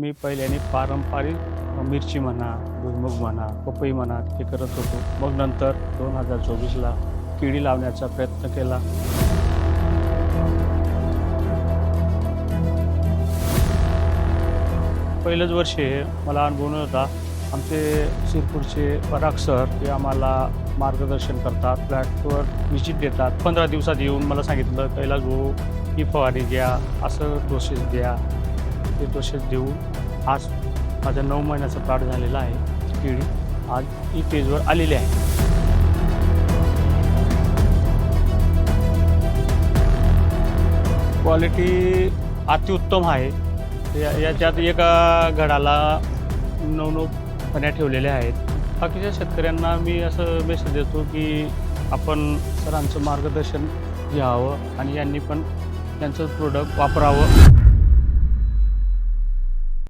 मी पहिल्याने पारंपरिक मिरची म्हणा, भुईमूग म्हणा, पपई म्हणा हे करत होतो. मग नंतर 2024ला केळी लावण्याचा प्रयत्न केला. पहिलंच वर्ष हे मला अनुभव नव्हता. आमचे शिरपूरचे पराग सर हे आम्हाला मार्गदर्शन करतात, फ्लॅटवर व्हिजिट देतात. 15 दिवसात येऊन मला सांगितलं, कैलास भाऊ ही फवारणी घ्या, असं डोसेस द्या. ते डोसेस देऊन आज माझा 9 महिन्याचा प्लॉट झालेला आहे. केळी आज ई पेजवर आलेली आहे. क्वालिटी अतिउत्तम आहे. याच्यात एका घडाला 9 फण्या ठेवलेल्या आहेत. बाकीच्या शेतकऱ्यांना मी असं मेसेज देतो की आपण सरांचं मार्गदर्शन घ्यावं आणि यांनी पण त्यांचं प्रोडक्ट वापरावं.